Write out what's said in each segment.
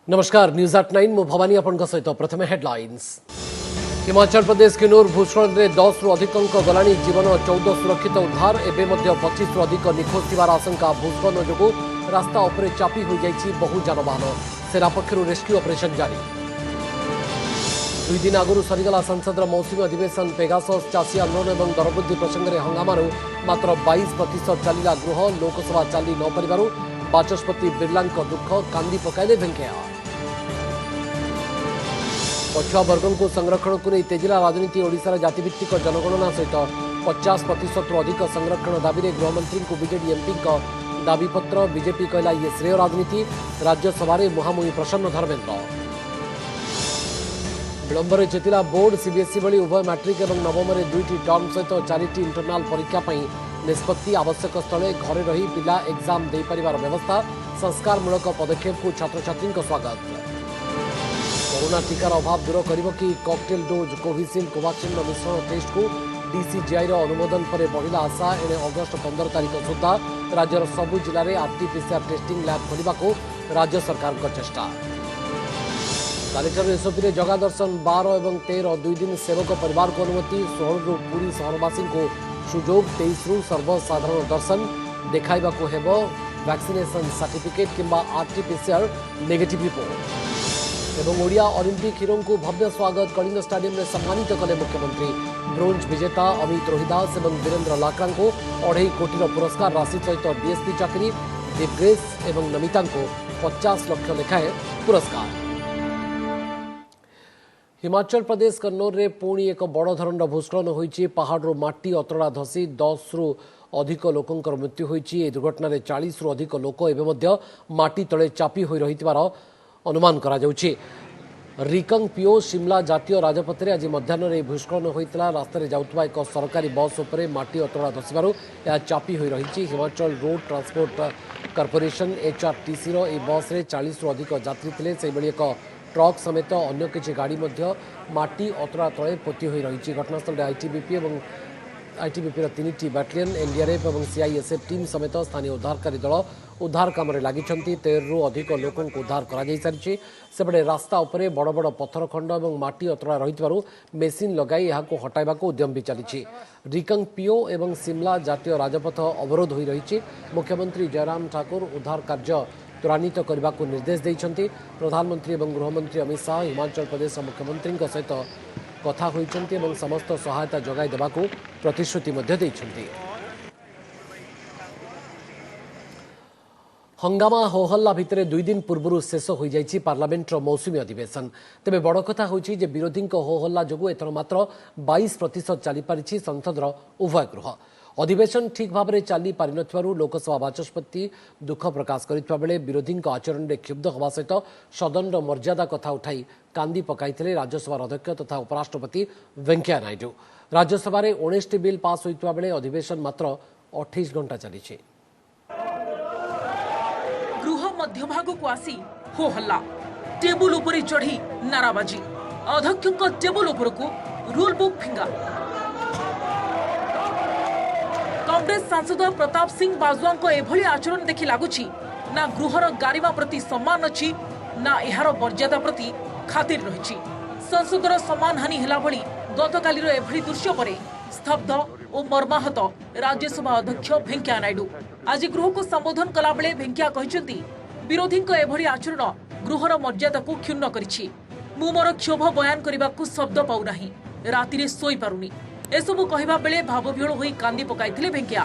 नमस्कार news at 9 मु भवानी आपन सहित प्रथम हेडलाइंस। हिमाचल प्रदेश किन्नौर भूस्खलन में 10 रु अधिक गलानी जीवन 14 सुरक्षित उद्धार एवं 25 रु अधिक निखोज थिबार आशंका भूस्खलन जोगु रास्ता उपरे चापी हो जाइछि बहु जानवाहन सेना पक्षरु रेस्क्यू ऑपरेशन जारी। 2 दिन आगु सरीगला संसद मौसुमी अधिवेशन पेगासस चाषी आंदोलन और दरवृद्धि प्रसंग में हंगामारू मात्र 22% चलिला गृह लोकसभा चाली न परिबारु बाचस्पति बिरला दुख कांदी पकाइले भेंकैया। पछुआ वर्गों को संरक्षण को नहीं तेजिला राजनीति ओडिशार जातिभित्तिक जनगणना सहित 50% अधिक संरक्षण दाबी में गृहमंत्री को बीजेडी एमपी दाबीपत्र बीजेपी कहला ये श्रेय राजनीति राज्यसभा मुहांमुही प्रसन्न धर्मेन्द्र। विलंबर चेतिला बोर्ड सीबीएसई भली उभय मैट्रिक और नवम में 2टी टर्म सहित 4टी इंटरनाल परीक्षा निष्पत्ति आवश्यक स्थले घरे रही पिला एग्जाम दे परिवार व्यवस्था संस्कारमूलक पदक्षेप को छात्र छात्री स्वागत। कोरोना टीकार अभाव दूर कर कॉकटेल डोज कोविशील्ड कोवाक्सिन मिश्रण टेस्ट को डीसीजीआई अनुमोदन पर बढ़ला आशा एणे अगस्ट 15 तारिख सुधा राज्यर सबु जिले में आरटीपीसीआर टेस्टिंग लैब खोलने को राज्य सरकार चेष्टा। कलेक्टर एसओपी में जगा दर्शन 12 और 13 2 दिन सेवक परिवार को अनुमति 16 रु पुरी सहरवासी को सुजोग 23 रु सर्वसाधारण दर्शन देखा वैक्सीनेशन सर्टिफिकेट किंबा आरटीपीसीआर नेगेटिव रिपोर्ट। एवं ओडिया ओलंपिक हीरो को भव्य स्वागत कलिंग स्टाडियम में सम्मानित कले मुख्यमंत्री। ब्रोंज विजेता अमित रोहिदास और वीरेन्द्र लाक्रा को 2.5 कोटी पुरस्कार राशि सहित डीएसपी चाकरी दिग्ग्रेस और नमिता को 50 लाख लेखाएं पुरस्कार। हिमाचल प्रदेश कन्नौर में पुणी एक बड़ धरण भूस्खलन होइछि। पहाड़ू माटी अतड़ा धसी 10 रु अधिक लोकंकर मृत्यु होइछि। दुर्घटना 40 रु अधिक लोक एवं माटी तले चापी हो रहिथिबार अनुमान करा जाउछि। रिकंग पिओ शिमला जातीय राजपथ में आज मध्याह्न भूस्खलन होता रास्तार जाउतबा एक सरकारी बस उपरे माटी अतड़ा धसबार यह चापी हो रही। Himachal road transport corporation HRTC बस रे 40 रु अधिक यात्री थे। से एक ट्रक समेत अन्य किसी गाड़ी माटी अतड़ा तले पोती हो रही। घटनास्थल आईटीबीपी और आईटीबीपी 3टी बैटालियन एनडीआरएफ और सीआईएसएफ टीम समेत स्थानीय उद्धारकारी दल उद्धार काम में लगी। 13 रु अधिक लोकों को उद्धार कर सारी। सेपटे रास्ता उपरे बड़ बड़ पत्थर खंड और माटी अतड़ा रही मेसीन लगाई हटाइबा उद्यम भी चली। रिकंग पिओ और शिमला जातीय राजपथ अवरोध हो रही। मुख्यमंत्री जयराम ठाकुर उद्धार कार्य त्वरान्वित करने को निर्देश देते। प्रधानमंत्री और गृहमंत्री अमित शाह हिमाचल प्रदेश मुख्यमंत्री सहित कथा होइछन्ति एवं समस्त सहायता जगाई देबाकू प्रतिश्रुति मध्य देइछन्ति। हंगामा होहल्ला भितर 2 दिन पूर्व शेष हो जाइछि पार्लियामेंटर मौसुमी अधिवेशन। तेबे बड़ कथा होइछि जे विरोधी होहल्ला जोगु एथर मात्र 22% चली पारिछि संसदर उभय गृह। अधिवेशन ठीक भाव में चली पारि नथिबारु लोकसभा बाचस्पति दुख प्रकाश करथिबा बेले विरोधी आचरण में क्षुब्ध होगा सहित सदन मर्यादा कथा उठाई कांदी पकाइथिले राज्यसभा अध्यक्ष तथा उपराष्ट्रपति वेंकैया नायडू। राज्यसभा 19टी बिल पास होइतबा बेले अधिवेशन मात्र 28 घंटा चली। गृह मध्यभाग को आसी हो हल्ला टेबुल उपरे चढ़ी नाराबाजी अध्यक्ष टेबुल उपर को रूल बुक फिंगा। कांग्रेस सांसद प्रताप सिंह बाजवा को एभली आचरण देखि लागुछि ना गृहर गारिमा प्रति सम्मान अछि ना एहार मर्यादा प्रति खातिर रहिछि। संसदर सम्मान हानि हेला भली गतकालीर एभली दृश्य परे स्तब्ध और मर्माहत राज्यसभा अध्यक्ष वेंकैया नायडू। आज गृह को संबोधन कला बेले वेंकैया कहिसेंति विरोधी एभली आचरण गृहर मर्यादा को क्षुण्ण करिछि। मु मोर क्षोभ बयान करबाकू शब्द पाउ नाही रातिरे सोई पारुनी एसबू कहबा बेले भावविहल होई कांदी पकाइथिले Venkaiah.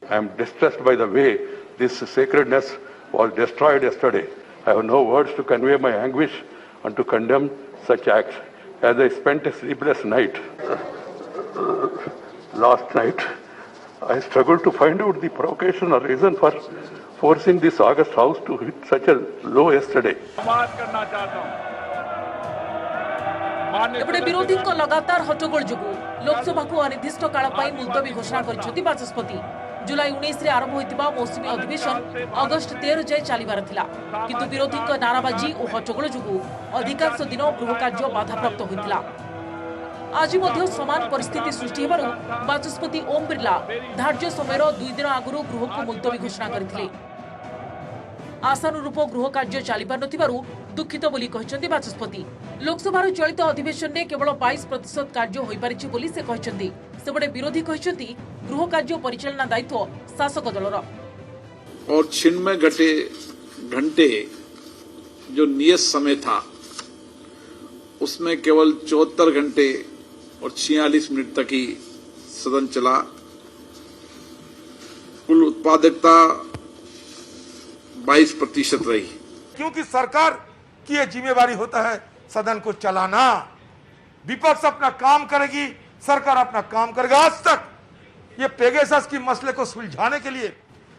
I am distressed by the way this sacredness was destroyed yesterday. I have no words to convey my anguish and to condemn such acts. As I spent a sleepless night last night, I struggled to find out the provocation or reason for forcing this August House to hit such a low yesterday. एपटे विरोधी लगातार हट्टगोल जोगु लोकसभा को अनिर्दिष्ट काल मुलतवी घोषणा कर बाचस्पति। जुलाई 19 रे आरंभ होइतिबा मौसुमी अधिवेशन अगस्ट 13 जाए चलिबार थिला किंतु विरोधी नाराबाजी और हट्टगोल जोगु अधिकांश दिन गृह कार्य बाधाप्राप्त होइतिला। आज मध्य समान परिस्थिति सृष्टि हेबारु बाचस्पति ओम बिरला धार्य समयर 2 दिन आगु गृह को मुलतवी घोषणा करथिले। आशानुरूप गृह कार्य चली पार नथिबारु दुखित बोली कहिसेंती बाचस्पति। लोकसभार चलित अधिवेशन में केवल 22% कार्य होई पारिछि बोली से कहिसेंती। सेबडे विरोधी कहिसेंती गृह कार्य परिचालना दायित्व शासक दलर। और 96 घंटे जो नियत समय था उसमें केवल 74 घंटे और 46 मिनट तक ही सदन चला। कुल उत्पादकता 22% रही। क्योंकि सरकार की यह जिम्मेवारी होता है सदन को चलाना। विपक्ष अपना काम करेगी, सरकार अपना काम करेगा। आज तक ये पेगासस की मसले को सुलझाने के लिए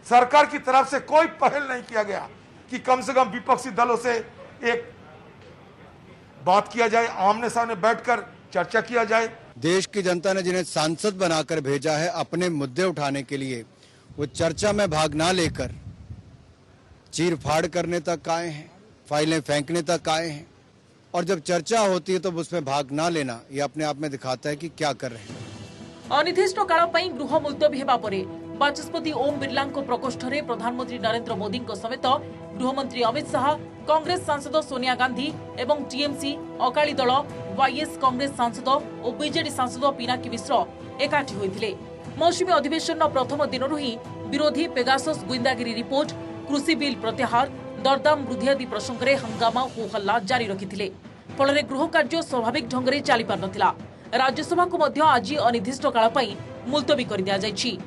सरकार की तरफ से कोई पहल नहीं किया गया कि कम से कम विपक्षी दलों से एक बात किया जाए, आमने सामने बैठकर चर्चा किया जाए। देश की जनता ने जिन्हें सांसद बनाकर भेजा है अपने मुद्दे उठाने के लिए, वो चर्चा में भाग ना लेकर चीर फाड़ करने तक आए हैं, फाइलें फेंकने तक आए हैं। और जब चर्चा होती है तो उसमें भाग ना लेना ये अपने आप में दिखाता है कि क्या कर रहे हैं। अनिर्दिष्ट काल पई गृह मुलतवी हेबा परे बाचस्पति ओम बिरला प्रकोष्ठ में प्रधानमंत्री नरेंद्र मोदी समेत गृहमंत्री अमित शाह, कांग्रेस सांसद सोनिया गांधी एवं टीएमसी, अकाली दल, वाईएस कांग्रेस सांसद और बीजेडी सांसद पिनाकी मिश्र एकाठी होइथिले। मौसुमी अधिवेशन प्रथम दिन ही विरोधी पेगासस गुइंदागिरी रिपोर्ट, कृषि बिल प्रत्याहार, दरदाम वृद्धि आदि प्रसंग में हंगामा हो हल्ला जारी रखिथिले। फल गृह कार्य स्वाभाविक ढंग से चली पार नथिला। राज्यसभा को मध्य आज अनिर्दिष्ट काल पई मुलतवी कर दिया जायछि।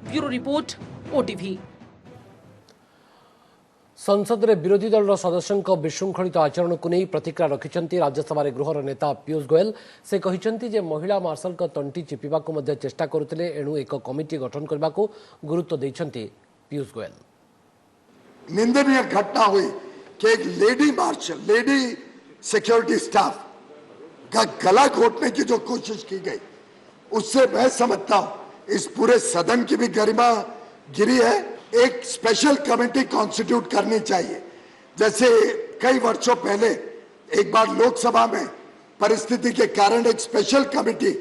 Bureau report, OTV. संसद में विरोधी दल सदस्यों विशृंखलित आचरण को नहीं प्रतिक्रिया रखिंट राज्यसभा गृहर नेता पीयूष गोयल। से कहते जे महिला मार्शल तंटी चिपिबा को मध्य चेष्टा करुले, एणु एक कमिटी गठन करने को गुरुत्व देते पीयूष गोयल। निंदनीय घटना हुई कि एक lady marshal, lady security staff का गला घोटने की जो कोशिश की गई, उससे मैं समझता हूं इस पूरे सदन की भी गरिमा गिरी है। एक स्पेशल कमेटी कॉन्स्टिट्यूट करनी चाहिए। जैसे कई वर्षों पहले एक बार लोकसभा में परिस्थिति के कारण एक स्पेशल कमेटी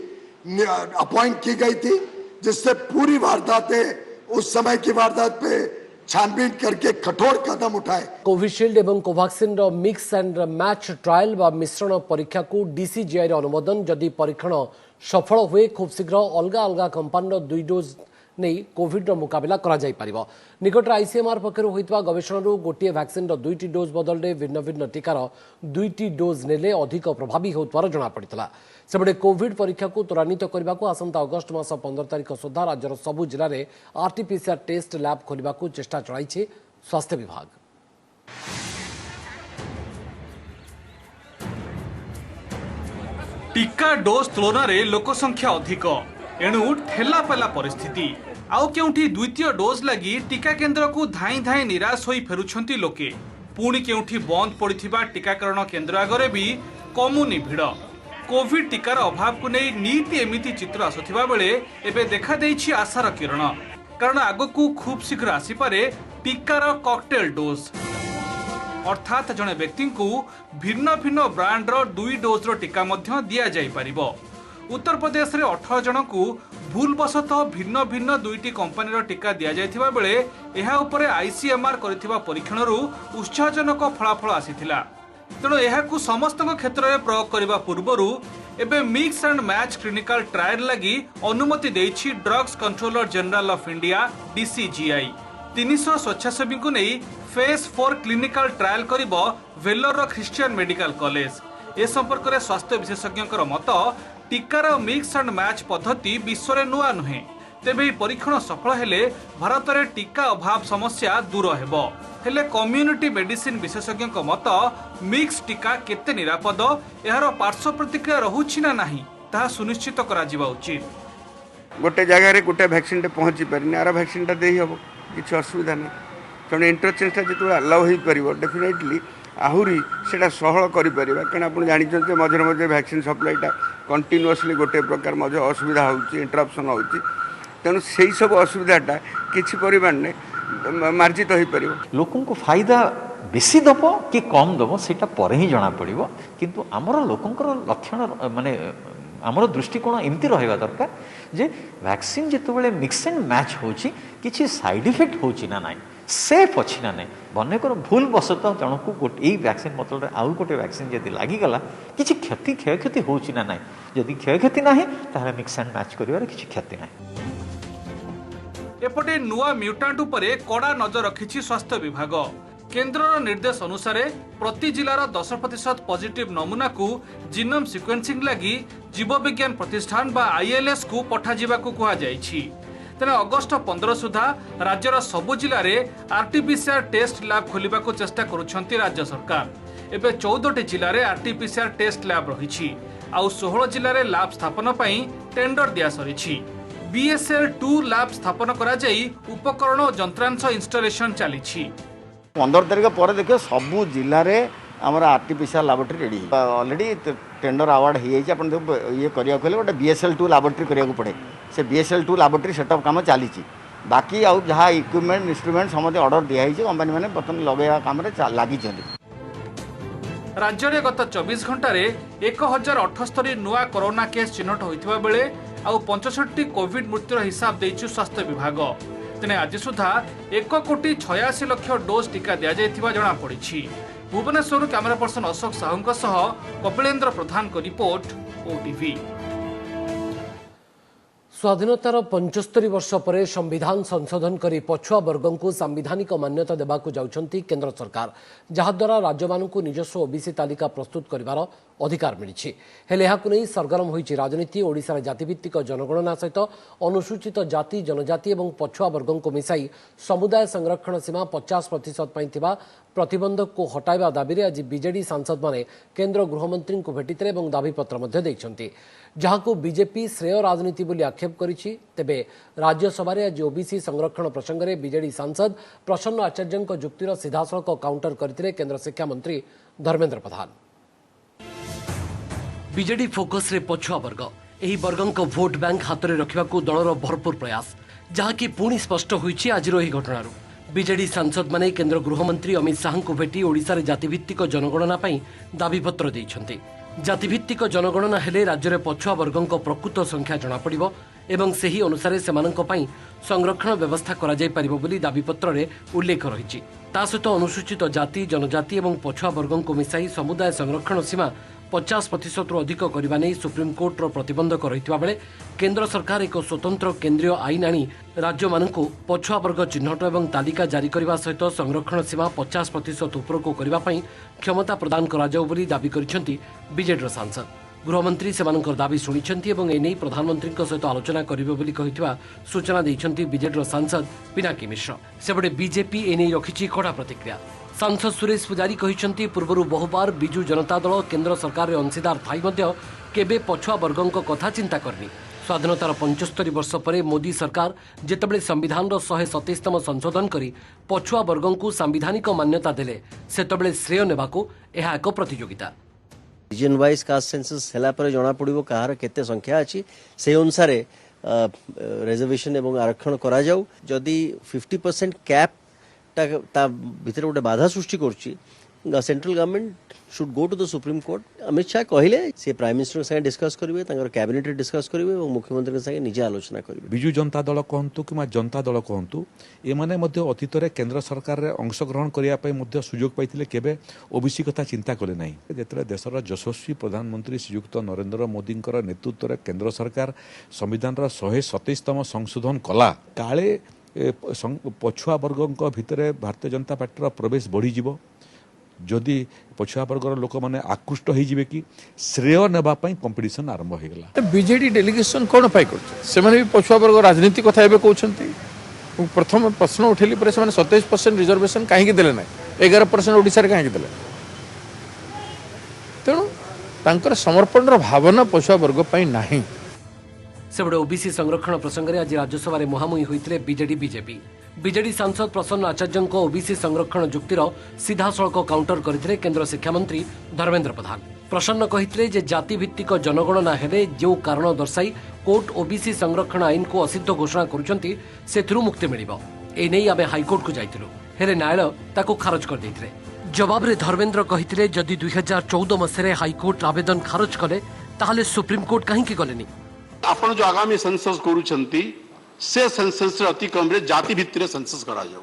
अपॉइंट की गई थी, जिससे पूरी वारदातें, उस समय की वारदात पे छानबीन करके कठोर कदम उठाए। कोविशील्ड एवं Covaxin mix and match trial व मिश्रण परीक्षा को डीसीजीआई अनुमोदन। जदि परीक्षण सफल हुए खूब शीघ्र अलग अलग कंपानी 2 डोज नहीं कोविड मुकाबला करा जाई परिबो। निकट आईसीएमआर पक्षरु होइतबा गवेषणारु गोटिए वैक्सीन 2टी डोज बदलले भिन्न भिन्न टीकार 2टी डोज नेले अधिक प्रभावी होतवार जणा पड़ितला। सेबडे कोविड परीक्षा को त्वरान्वित करने को आसंता अगस्ट मास 15 तारिख सुधा राज्यर सबु जिले में आरटीपीसीआर टेस्ट लैब खोलिबा को चेष्टा चलाइछे स्वास्थ्य विभाग। टीका डोज तुलन में लोकसंख्या अधिक, एणु ठेलापेला परिस्थिति। आउ केउठी द्वितीय डोज लगी टीका केन्द्र को धाई धाई निराश होई फेरुछंती लोके। पुणी केउठी बंद पड़िथिबा टीकाकरण केन्द्र आगरे भी कमुनी भिड़। कोविड टीकार अभाव को नहीं नीति एमिति चित्र आसुथिबा बेले एबे देखा देइछि आशार किरण। कारण आगकू खूब शीघ्र आसीपारे टीकार कॉकटेल डोज, अर्थात जड़े व्यक्ति को भिन्न भिन्न ब्रांडर 2 डोज टीका दिया जाई परिबो। उत्तर प्रदेश में 18 जन को भूलवशतः भिन्न भिन्न 2टी कंपानी टीका दि जाइथिबा बेले एहा उपरे आईसीएमआर करिथिबा परीक्षणरू उत्साहजनक फलाफल आसीथिला। तेणु एहाकू समस्त क्षेत्र में प्रयोग करने पूर्वरु एबे mix and match clinical trial लगी अनुमति देइछि drugs controller general of India DCGI. 300 स्वेच्छासेवी को नहीं फेज 4 क्लिनिकल ट्रायल करिबो वेलोर क्रिश्चियन मेडिकल कॉलेज। ए संपर्क में स्वास्थ्य विशेषज्ञ मत टीकार मिक्स एंड मैच पद्धति विश्व में नुआ नुहे। तेबे परीक्षण सफल हेले भारत में टीका अभाव समस्या दूर हेबो। हेले कम्युनिटी मेडिसिन विशेषज्ञ मत मिक्स टीका केते निरापद, यार पार्श्व प्रतिक्रिया रहुछि ना नाही ताहा सुनिश्चित करा जिबा उचित। गोटे जगह गोटे वैक्सीन पहुँची पारे आर वैक्सीन दे हम किसी असुविधा नहीं। तेणु इंटरचेंजटा जो अलाउ हो पार डेफिनेटली आहरी से सहल कर कहीं आप जानते मझे मझे वैक्सीन सप्लाईटा कंटिन्यूअसली गोटे प्रकार मझे असुविधा हो इंटरप्शन हो। तेणु से सब असुविधाटा किसी परिमाण में मार्जित हो पार। लोकों को फायदा बेसी दब कि कम दब सेटा पर ही जना पड़ो। किंतु आमर लोकंकर लक्षण माने आमर दृष्टिकोण एमती रहा दरकार जे वैक्सीन जिते मिक्स एंड मैच होची किछि साइड इफेक्ट होची ना नहीं। सेफ अच्छी ना नहीं बनेकर भूल बसतः जनक यही वैक्सीन बदल आउ गोटे वैक्सीन जब लगिगला किसी क्षति क्षयक्षति होची ना नहीं जदि क्षयक्षति ना ताहले मिक्स एंड मैच करिवार किसी क्षति ना। एपटे नुआ म्यूटांट उपरे कड़ा नजर रखिछि स्वास्थ्य विभाग। केन्द्र निर्देश अनुसार प्रति जिलार 10% पॉजिटिव नमूना को जीनोम सिक्वेन्सिंग लगी जीव विज्ञान प्रतिष्ठान बा ILS को पठा जिबाकु कुहा जाइछि। तेने अगस्त 15 सुधा राज्यर सबु जिले में RT-PCR टेस्ट लैब खोलिबाकु चेष्टा करुछंती राज्य सरकार। एबे 14टी जिले में RT-PCR टेस्ट लैब रहिछि आउ 16 जिले में लैब स्थापन पई टेंडर दिया सरिछि। BSL-2 लैब स्थापन करा जाई उपकरण और यंत्रांश इंस्टॉलेशन चलिछि। 15 तारिख पर देखिए सबू जिले में आमर RT-PCR laboratory ready already tender award हो जाए ये करिया गोटे BSL-2 लैबोरेटरी करिया पड़े से BSL-2 लैबोरेटरी सेटअप काम चली बाकी आउ जहाँ इक्विपमेंट इंस्ट्रूमेंट समझे ऑर्डर दिखाई कंपनी मैंने बर्तमान लगेगा काम लगी। राज्य में गत 24 घंटे 1078 नुआ कोरोना केस चिन्हट होता बेले आउ 65 कोविड मृत्युर हिसाब देइछु स्वास्थ्य विभाग। तेने आज सुधा 1,86,00,000 डोज टीका दिया जाइथिबा जणा पड़िछि। भुवनेश्वर कैमरा पर्सन अशोक साहू सह कपिलेन्द्र प्रधान को रिपोर्ट OTV। स्वाधीनतार 75 वर्ष पर संविधान संशोधन करी पछुआ वर्गों को संवैधानिक मान्यता देबाकू जाउछंती केंद्र सरकार जहाद्वारा राज्य मानकू निजस्व ओबीसी तालिका प्रस्तुत करिवार अधिकार मिलिछि। हेले एहाकू नै सरगरम होईछि राजनीति। ओडिसा जातिभित्तिक जनगणना सहित अनुसूचित जाति जनजाति एवं पछुआ वर्गों को मिसाई समुदाय संरक्षण सीमा 50% पई थिबा प्रतिबंधक को हटाइबा दाबी रे आज बीजेडी सांसद माने केंद्र गृहमंत्री को भेटिते एवं दाबीपत्र मध्य दैछंती जहां बीजेपी श्रेय राजनीति बोली आक्षेप करिछि। तेबे राज्यसभा आज ओबीसी संरक्षण प्रसंग में बीजेडी सांसद प्रसन्न आचार्य जुक्तिर सीधासलख काउंटर करथिले केंद्र शिक्षा मंत्री धर्मेंद्र प्रधान। बीजेडी फोकस रे पछुआ वर्ग एही वर्गों को भोट बैंक हाथ में रखा दलर भरपूर प्रयास जहाँकि पुणी स्पष्ट होईछि आजिर एही घटनारू। बीजेडी सांसद माने केंद्र गृहमंत्री अमित शाह को भेटी ओडिशा रे जातिभित्तिक जनगणना पई दाबीपत्र दैछंती। जातिभित्तिक जनगणना हेले राज्य में पछुआ वर्गों प्रकृत संख्या जना पड़िबो एवं सेही अनुसारे सेमानंक पई संरक्षण व्यवस्था करा जाय परिबो बोली दाबीपत्र रे उल्लेख रहिछि। ता सहित अनुसूचित जाति जनजाति एवं पछुआ वर्गों को मिसाई समुदाय संरक्षण सीमा 50% रु अधिक करने नहीं सुप्रीमकोर्टर प्रतिबंधक रही बेले केंद्र सरकार एक स्वतंत्र केंद्रीय आईन आनी राज्य मानू पछुआ वर्ग चिन्हट और तालिका जारी करने सहित संरक्षण सीमा 50% उपरकू करने क्षमता प्रदान करी दाबी करिसेंती बीजेडी सांसद। गृहमंत्री से दाबी शुणिंट एने प्रधानमंत्री सहित आलोचना करिबे सूचना देइछंती बीजेडी सांसद पिनाकी मिश्र। सेपटे बीजेपी एने रखिछि कड़ा प्रतिक्रिया। सांसद सुरेश पुजारी कहिसेंती पूर्वरु बहुबार बिजु जनता दल केंद्र सरकार रे अंशीदार थाई मध्य केबे पछुआ वर्गों कथा चिंता करनी। स्वाधीनतार 75 वर्ष पर मोदी सरकार जेतेबेले संविधान 127तम संशोधन करी पछुआ वर्गों को संवैधानिक मान्यता देले सेतेबेले श्रेय नेबाकू एहा एक प्रतियोगिता। रीजन वाइज कास्ट सेंसस हेला पर जणा पड़िबो कहार केते संख्या अछि से अनुसार रिजर्वेशन एवं आरक्षण करा जाऊ। जदि 50% कैप ता भीतर गोटे बाधा सृष्टि करछि central government should go to the supreme court. Amit Shah कहले से प्राइम मिनिस्टर संगे डिस्कस करिवे तांकर कैबिनेट रे डिस्कस करिवे और मुख्यमंत्री संगे निजे आलोचना करिवे। बिजु जनता दल कहंतु कि जनता दल कहंतु ए माने मध्य अतीत रे केंद्र सरकार रे अंश ग्रहण करिया पय मध्य सुयोग पाइथिले केबे ओबीसी कथा चिंता कले नाही। जेतले देशर यशस्वी प्रधानमंत्री श्रीयुक्त नरेंद्र मोदींकर नेतृत्व रे केंद्र सरकार संविधान रा 127तम संशोधन कला काले पछुआ वर्गों भितर भारतीय जनता पार्टी प्रवेश बढ़ी जीवो। जदि पछुआ वर्गर लोक मैंने आकृष्ट हो कि श्रेय नेबापी कंपिटिशन आरंभ हो गला। बीजेडी डेलीगेशन कौन पाई कर पछुआ वर्ग राजनीति कथा कहते प्रथम प्रश्न उठेली 27% रिजर्वेशन कहीं देले ना 11% ओडिशा कहीं देले तेणु समर्पण भावना पछुआ वर्ग नहीं। सेबड़े ओबीसी संरक्षण प्रसंग में आज राज्यसभा मुहांमुही होते बीजेडी बीजेडी सांसद प्रसन्न आचार्य ओबीसी संरक्षण जुक्तिर सीधासलख काउंटर करथिले केंद्र शिक्षा मंत्री धर्मेंद्र प्रधान। प्रसन्न कहिथिले जे जाति भित्तिक जनगणना हेले जो कारण दर्शाई कोर्ट ओबीसी संरक्षण आईन को असिद्ध घोषणा करुछंती सेथिरु मुक्ति मिलिबो। ए नै आमे हाईकोर्ट को जाइथिलु हेले न्यायालय ताको खारज कर दैथिले। जवाब रे धर्मेंद्र कहिथिले जदि 2014 मसीह हाईकोर्ट आवेदन खारज कले ताहले सुप्रीम कोर्ट काहेकि कलेनी। आपण जो आगामी सेंसस करूछंती से सेंसस रे अति कम रे जाति भित्तिर सेंसस करा जाऊ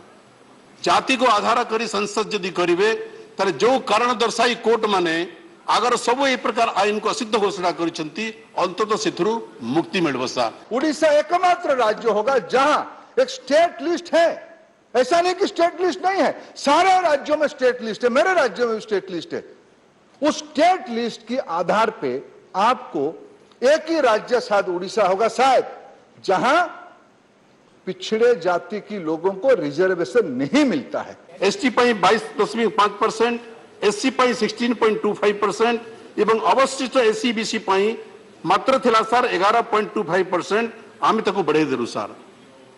जाति को आधार करी संसद जदि करेंगे तारे जो कारण दर्शाई कोर्ट माने अगर सब ए प्रकार आईन को असिद्ध घोषणा करिसेंती अंततः सेथुरु मुक्ति मिलबो सार। उड़ीसा एकमात्र राज्य होगा जहां एक स्टेट लिस्ट है। ऐसा नहीं कि स्टेट लिस्ट नहीं है, सारे राज्यों में स्टेट लिस्ट है, मेरे राज्य में भी स्टेट लिस्ट है। उस स्टेट लिस्ट के आधार पे आपको एक ही राज्य शायद उड़ीसा होगा शायद जहां पिछड़े जाति की लोगों को रिजर्वेशन नहीं मिलता है। एसटी पाई 22.5%, एससी पाई 16.25% एवं अवस्थित एससी बीसी पाई मात्र थिला सार 11.25%। आम ताको बढ़ाई देलु सार,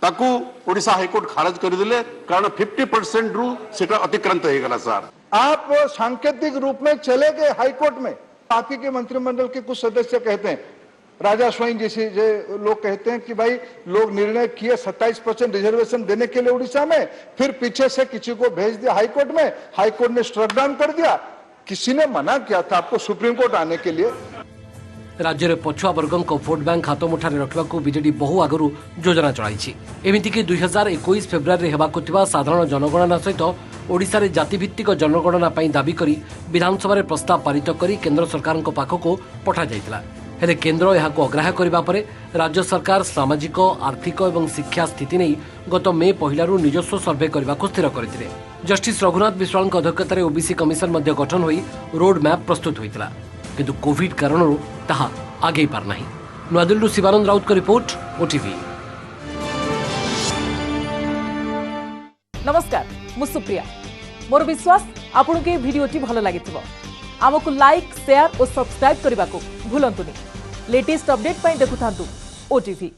ताकू ओडिशा हाईकोर्ट खारज करदेले कारण 50% रु सेटा अतिक्रांत हो गला सार। आप सांकेतिक रूप में चले गए हाईकोर्ट में। बाकी के मंत्रिमंडल के कुछ सदस्य कहते हैं, राजा स्वाइन जैसे लोग कहते हैं कि भाई लोग निर्णय किए 27% रिजर्वेशन देने के लिए उड़ीसा में, फिर पीछे से किसी को भेज दिया हाईकोर्ट में, हाईकोर्ट ने स्ट्रक डाउन कर दिया। किसी ने मना किया था आपको सुप्रीम कोर्ट आने के लिए? राज्य में पछुआ वर्गों को भोट बैंक हाथ मुठारे रखा बीजेडी बहु आगु योजना चलाई। एमतीक 2021 फेब्रुआरी होगा साधारण जनगणना सहित ओडिशा रे जातिभित्तिक जनगणना दाबी करी विधानसभा प्रस्ताव पारित करी केंद्र सरकार पाखक पठा जाइतिला। हेले केंद्र यहाको अग्राह्य करिबा परे राज्य सरकार सामाजिक आर्थिक और शिक्षा स्थिति नहीं गत मे पहिलारू निजस्व सर्वे करने को स्थिर करथिले। जस्टिस रघुनाथ विश्वाल अध्यक्षतार ओबीसी कमिशन गठन होई रोड मैप प्रस्तुत होइतिला, किंतु कोविड कारणरू ताहा आगे पार नाही। नुआदिल्ली शिवानंद राउत का रिपोर्ट, ओटीवी। नमस्कार, मु सुप्रिया। मोर विश्वास आपन के वीडियोटी भल लागिथिबो। आमको लाइक, शेयर और सब्सक्राइब करने को भूलंतुनी। लेटेस्ट अपडेट पाई देखुथांतु ओटीवी।